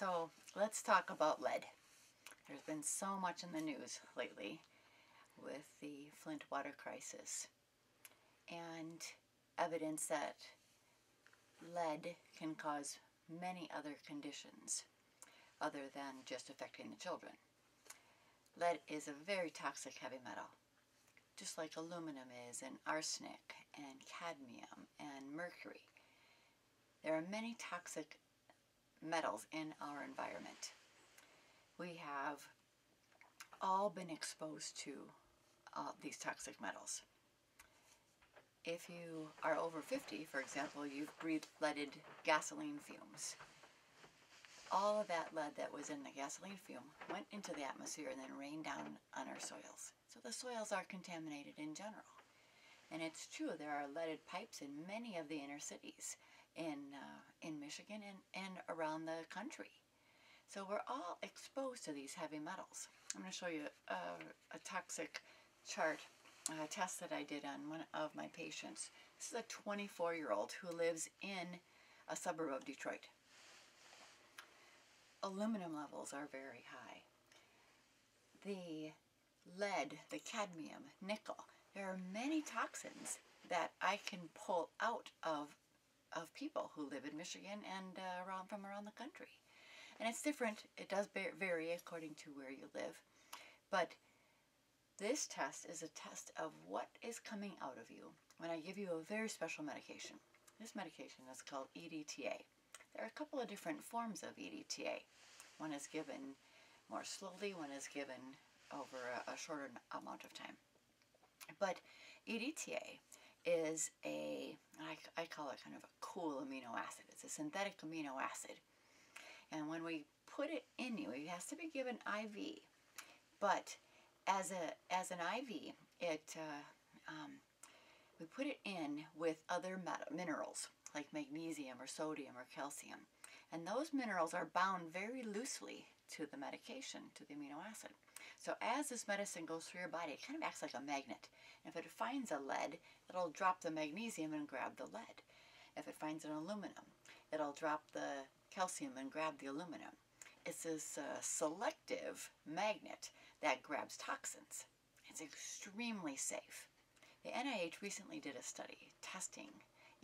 So let's talk about lead. There's been so much in the news lately with the Flint water crisis and evidence that lead can cause many other conditions other than just affecting the children. Lead is a very toxic heavy metal, just like aluminum is, and arsenic, and cadmium, and mercury. There are many toxic metals in our environment. We have all been exposed to these toxic metals. If you are over 50, for example, you've breathed leaded gasoline fumes. All of that lead that was in the gasoline fume went into the atmosphere and then rained down on our soils. So the soils are contaminated in general. And it's true, there are leaded pipes in many of the inner cities in Michigan and around the country. So we're all exposed to these heavy metals. I'm going to show you a toxic chart, a test that I did on one of my patients. This is a 24-year-old who lives in a suburb of Detroit. Aluminum levels are very high. The lead, the cadmium, nickel, there are many toxins that I can pull out of people who live in Michigan and from around the country. And it's different. It does vary according to where you live. But this test is a test of what is coming out of you when I give you a very special medication. This medication is called EDTA. There are a couple of different forms of EDTA. One is given more slowly, one is given over a shorter amount of time. But EDTA is I call it kind of a cool amino acid. It's a synthetic amino acid. And when we put it in you, it has to be given IV. But as an IV, we put it in with other minerals like magnesium or sodium or calcium. And those minerals are bound very loosely to the medication, to the amino acid. So as this medicine goes through your body, it kind of acts like a magnet. And if it finds a lead, it'll drop the magnesium and grab the lead. If it finds an aluminum, it'll drop the calcium and grab the aluminum. It's this selective magnet that grabs toxins. It's extremely safe. The NIH recently did a study testing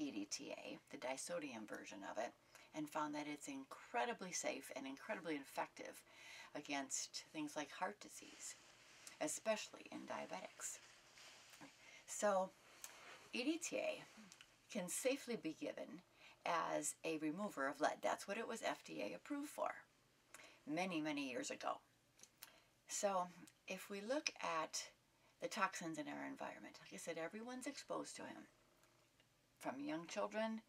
EDTA, the disodium version of it, and found that it's incredibly safe and incredibly effective against things like heart disease, especially in diabetics. So EDTA can safely be given as a remover of lead. That's what it was FDA approved for many, many years ago. So if we look at the toxins in our environment, like I said, everyone's exposed to them. From young children,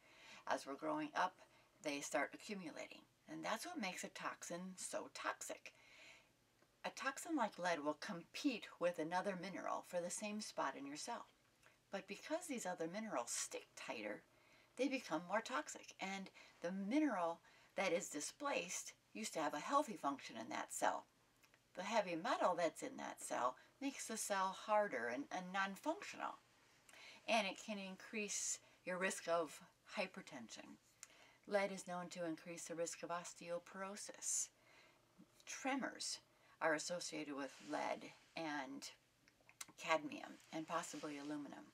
as we're growing up, they start accumulating. And that's what makes a toxin so toxic. A toxin like lead will compete with another mineral for the same spot in your cell. But because these other minerals stick tighter, they become more toxic. And the mineral that is displaced used to have a healthy function in that cell. The heavy metal that's in that cell makes the cell harder and non-functional. And it can increase your risk of hypertension. Lead is known to increase the risk of osteoporosis. Tremors are associated with lead and cadmium and possibly aluminum.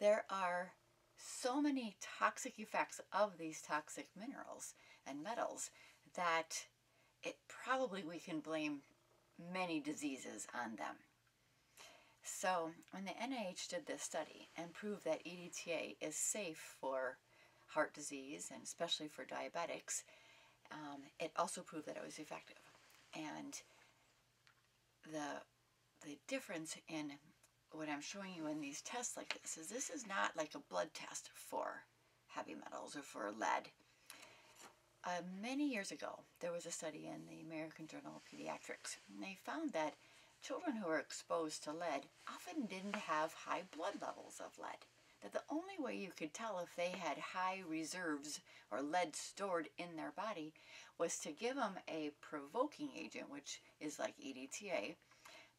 There are so many toxic effects of these toxic minerals and metals that we can blame many diseases on them. So when the NIH did this study and proved that EDTA is safe for heart disease and especially for diabetics, it also proved that it was effective. And the difference in what I'm showing you in these tests like this is not like a blood test for heavy metals or for lead. Many years ago, there was a study in the American Journal of Pediatrics, and they found that children who were exposed to lead often didn't have high blood levels of lead. That the only way you could tell if they had high reserves or lead stored in their body was to give them a provoking agent, which is like EDTA,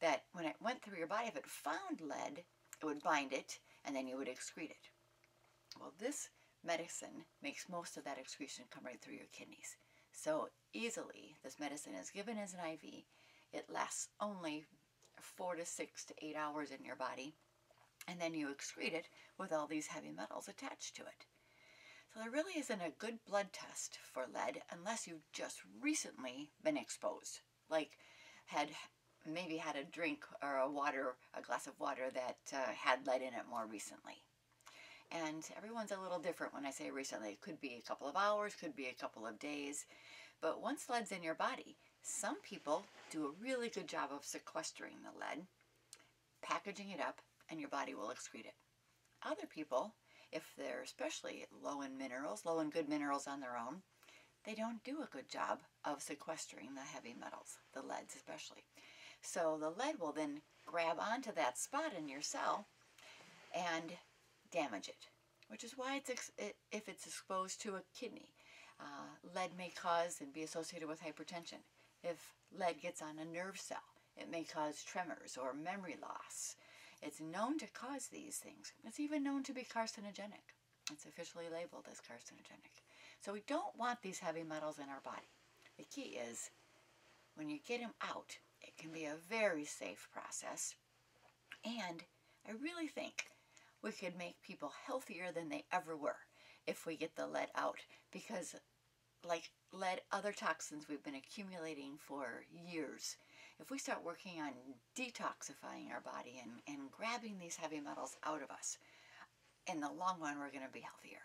that when it went through your body, if it found lead, it would bind it, and then you would excrete it. Well, this medicine makes most of that excretion come right through your kidneys. So easily, this medicine is given as an IV. It lasts only 4 to 6 to 8 hours in your body, and then you excrete it with all these heavy metals attached to it. So there really isn't a good blood test for lead unless you've just recently been exposed, like maybe had a drink or a glass of water that had lead in it more recently. And everyone's a little different when I say recently. It could be a couple of hours, could be a couple of days. But once lead's in your body, some people do a really good job of sequestering the lead, packaging it up, and your body will excrete it. Other people, if they're especially low in minerals, low in good minerals on their own, they don't do a good job of sequestering the heavy metals, the leads especially. So the lead will then grab onto that spot in your cell and damage it, which is why if it's exposed to a kidney, lead may cause and be associated with hypertension. If lead gets on a nerve cell, it may cause tremors or memory loss. It's known to cause these things. It's even known to be carcinogenic. It's officially labeled as carcinogenic. So we don't want these heavy metals in our body. The key is when you get them out, it can be a very safe process. And I really think we could make people healthier than they ever were if we get the lead out, because like lead, other toxins we've been accumulating for years, if we start working on detoxifying our body and grabbing these heavy metals out of us, in the long run we're going to be healthier.